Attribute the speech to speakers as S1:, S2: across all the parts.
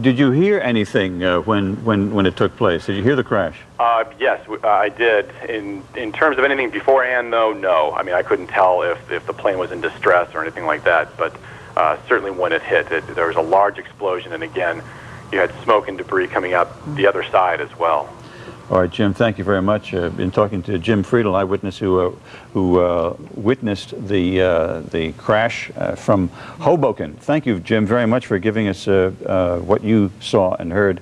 S1: Did you hear anything when it took place? Did you hear the crash?
S2: Yes, I did. In terms of anything beforehand, though, no. I mean, I couldn't tell if the plane was in distress or anything like that, but certainly when it hit, there was a large explosion, and again, you had smoke and debris coming out the other side as well.
S1: All right, Jim, thank you very much. Been talking to Jim Friedel, eyewitness who witnessed the crash from Hoboken. Thank you, Jim, very much for giving us what you saw and heard.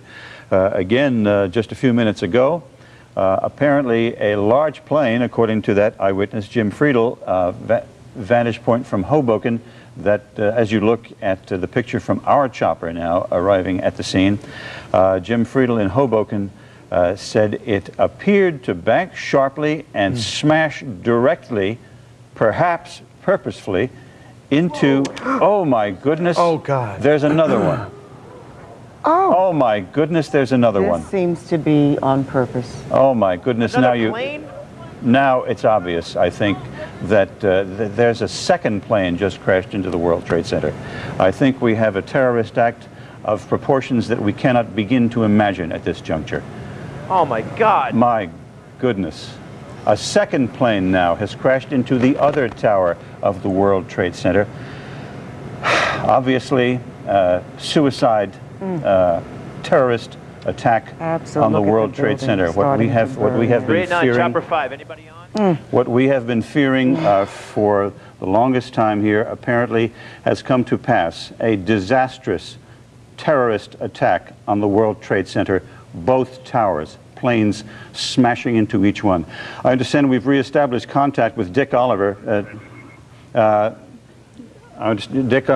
S1: Again, just a few minutes ago, apparently a large plane, according to that eyewitness, Jim Friedel, vantage point from Hoboken, that as you look at the picture from our chopper now arriving at the scene, Jim Friedel in Hoboken said it appeared to bank sharply and smash directly, perhaps purposefully, into, oh my goodness,
S3: oh God,
S1: there's another one. Oh my goodness, there's another one.
S4: This seems to be on purpose.
S1: Oh my goodness,
S3: another plane?
S1: Now it's obvious, I think, that there's a second plane just crashed into the World Trade Center. I think we have a terrorist act of proportions that we cannot begin to imagine at this juncture.
S3: Oh my God.
S1: My goodness. A second plane now has crashed into the other tower of the World Trade Center. Obviously, suicide, terrorist attack on the World Trade Center. What we have been fearing.
S3: Chopper 5. Anybody on?
S1: What we have been fearing for the longest time here apparently has come to pass. A disastrous terrorist attack on the World Trade Center. Both towers, planes smashing into each one. I understand we've reestablished contact with Dick Oliver. Dick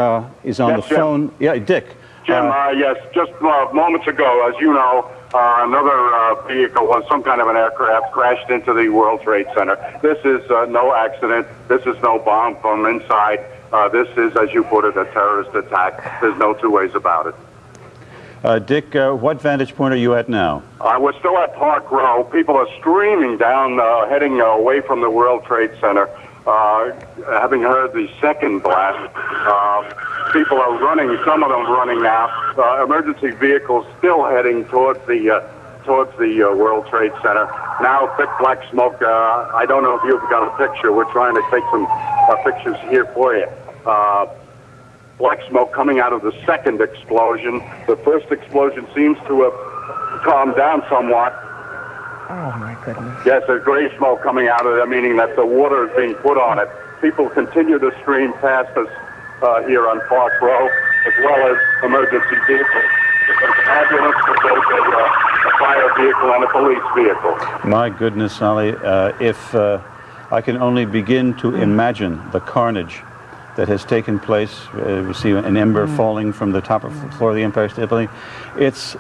S1: is on the phone.
S5: Jim.
S1: Yeah, Dick.
S5: Jim, yes, just moments ago, as you know, another vehicle, some kind of an aircraft, crashed into the World Trade Center. This is no accident. This is no bomb from inside. This is, as you put it, a terrorist attack. There's no two ways about it.
S1: Dick, what vantage point are you at now?
S5: We're still at Park Row. People are streaming down, heading away from the World Trade Center. Having heard the second blast, people are running, some of them running now. Emergency vehicles still heading towards the World Trade Center. Now, thick black smoke. I don't know if you've got a picture. We're trying to take some pictures here for you. Black smoke coming out of the second explosion. The first explosion seems to have calmed down somewhat.
S4: Oh, my goodness.
S5: Yes, there's gray smoke coming out of it, meaning that the water is being put on it. People continue to stream past us here on Park Row, as well as emergency vehicles. There's an ambulance, there's a fire vehicle, and a police vehicle.
S1: My goodness, Ollie, if I can only begin to imagine the carnage that has taken place. We see an ember falling from the top of the floor of the Empire State Building. It's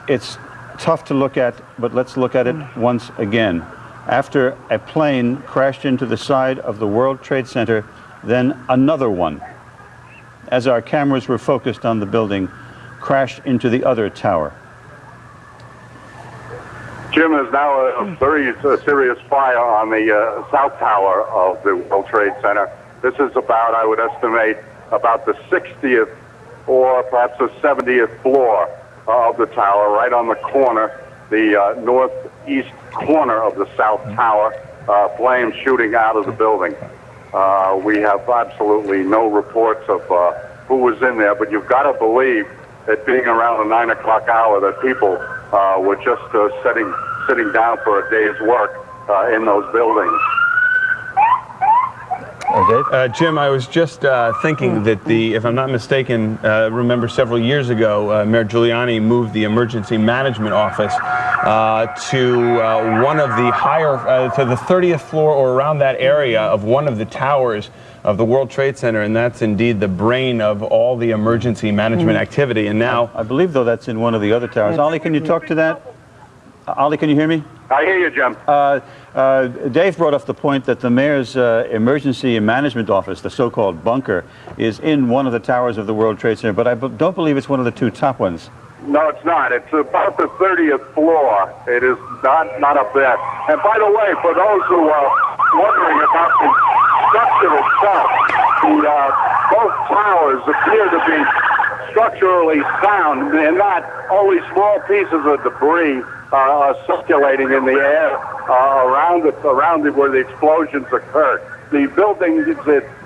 S1: tough to look at, but let's look at it once again. After a plane crashed into the side of the World Trade Center, then another one, as our cameras were focused on the building, crashed into the other tower.
S5: Jim, there's now a very serious fire on the south tower of the World Trade Center. This is about, I would estimate, about the 60th or perhaps the 70th floor of the tower, right on the corner, the northeast corner of the south tower, flames shooting out of the building. We have absolutely no reports of who was in there, but you've got to believe that being around the 9 o'clock hour that people were just sitting down for a day's work in those buildings.
S6: Jim, I was just thinking that if I'm not mistaken, remember several years ago, Mayor Giuliani moved the emergency management office to one of the higher, to the 30th floor or around that area of one of the towers of the World Trade Center, and that's indeed the brain of all the emergency management activity. And now,
S1: I believe, though, that's in one of the other towers. Ollie, can you talk to that? Ollie, can you hear me?
S5: I hear you, Jim.
S1: Dave brought up the point that the mayor's emergency management office, the so-called bunker, is in one of the towers of the World Trade Center, but I don't believe it's one of the two top ones.
S5: No, it's not. It's about the 30th floor. It is not up there. And by the way, for those who are wondering about the structure itself, both towers appear to be structurally sound, and not only small pieces of debris are circulating in the air around it where the explosions occurred. The buildings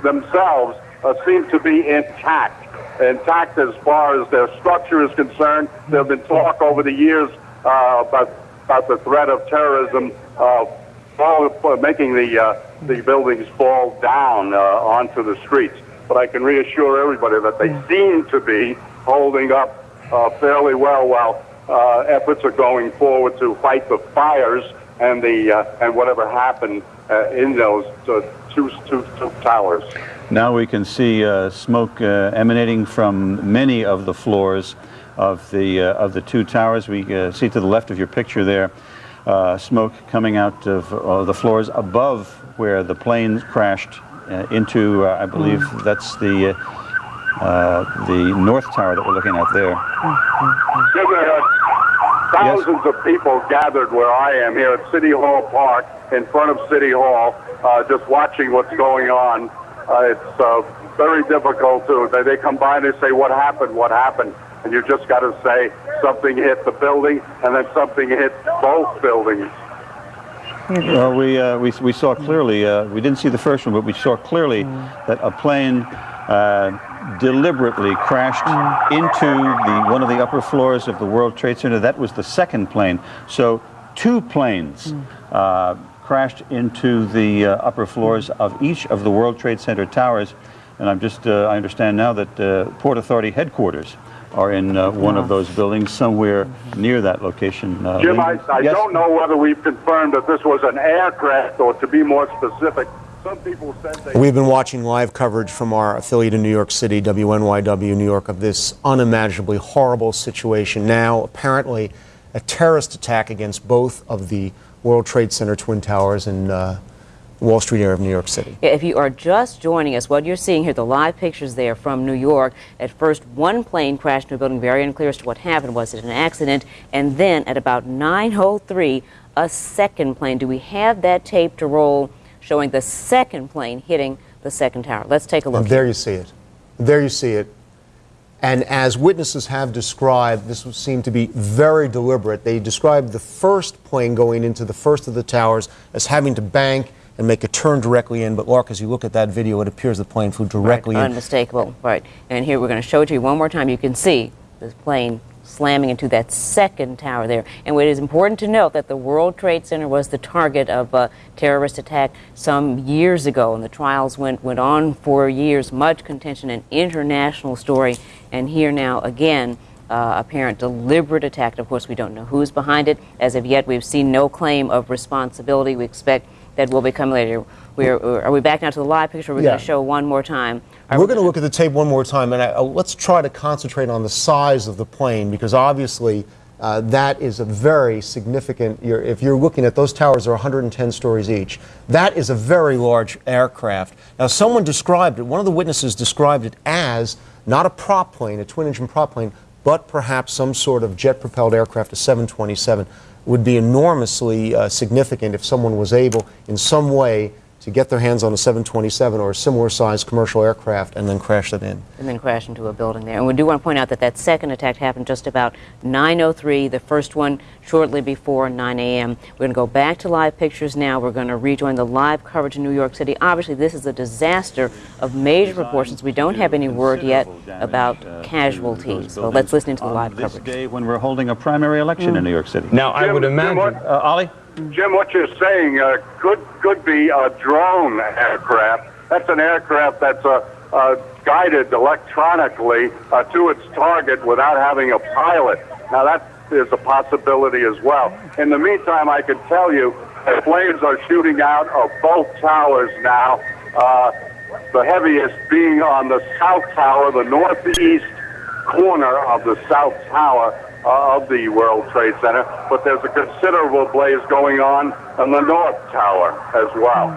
S5: themselves seem to be intact as far as their structure is concerned. There have been talk over the years about the threat of terrorism making the buildings fall down onto the streets. But I can reassure everybody that they seem to be holding up fairly well while efforts are going forward to fight the fires and whatever happened in those two towers.
S1: Now we can see smoke emanating from many of the floors of the two towers. We see to the left of your picture there smoke coming out of the floors above where the plane crashed into, I believe that's the North Tower that we're looking at there.
S5: Thousands of people gathered where I am here at City Hall Park, in front of City Hall, just watching what's going on. It's very difficult they come by and they say, what happened? And you just got to say something hit the building, and then something hit both buildings.
S1: Well, we saw clearly, we didn't see the first one, but we saw clearly that a plane deliberately crashed into one of the upper floors of the World Trade Center. That was the second plane. So two planes crashed into the upper floors of each of the World Trade Center towers. And I understand now that Port Authority headquarters are in one of those buildings somewhere near that location.
S5: Jim, I
S1: yes?
S5: don't know whether we've confirmed that this was an aircraft, or to be more specific, some people said
S7: We've been watching live coverage from our affiliate in New York City, WNYW New York, of this unimaginably horrible situation. Now, apparently, a terrorist attack against both of the World Trade Center Twin Towers in Wall Street area of New York City.
S8: Yeah, if you are just joining us, what you're seeing here, the live pictures there from New York. At first, one plane crashed into a building, very unclear as to what happened. Was it an accident? And then at about 9:03, a second plane. Do we have that tape to roll showing the second plane hitting the second tower? Let's take a look.
S7: And there you see it. There you see it. And as witnesses have described, this seemed to be very deliberate. They described the first plane going into the first of the towers as having to bank and make a turn directly in. But, Lark, as you look at that video, it appears the plane flew directly in.
S8: Unmistakable, right. And here we're going to show it to you one more time. You can see this plane slamming into that second tower there. And it is important to note that the World Trade Center was the target of a terrorist attack some years ago, and the trials went on for years. Much contention, an international story. And here now, again, apparent deliberate attack. Of course, we don't know who's behind it. As of yet, we've seen no claim of responsibility. We expect that will become later. Are we back now to the live picture? We're going to show one more time.
S7: We're going to look at the tape one more time, and let's try to concentrate on the size of the plane, because obviously that is a very significant, if you're looking at those towers, are 110 stories each. That is a very large aircraft. Now, someone described it, one of the witnesses described it as not a prop plane, a twin-engine prop plane, but perhaps some sort of jet-propelled aircraft, a 727. Would be enormously significant if someone was able in some way to get their hands on a 727 or a similar sized commercial aircraft and then crash it in.
S8: And then crash into a building there. And we do want to point out that that second attack happened just about 9:03, the first one shortly before 9 a.m. We're going to go back to live pictures now. We're going to rejoin the live coverage in New York City. Obviously, this is a disaster of major proportions. We don't have any word yet about casualties. So let's listen to the live coverage.
S1: This day when we're holding a primary election in New York City.
S6: Now, I would imagine...
S1: Ollie?
S5: Jim, what you're saying could be a drone aircraft. That's an aircraft that's guided electronically to its target without having a pilot. Now, that is a possibility as well. In the meantime, I can tell you that flames are shooting out of both towers now, the heaviest being on the South Tower, the northeast corner of the South Tower of the World Trade Center, but there's a considerable blaze going on the North Tower as well.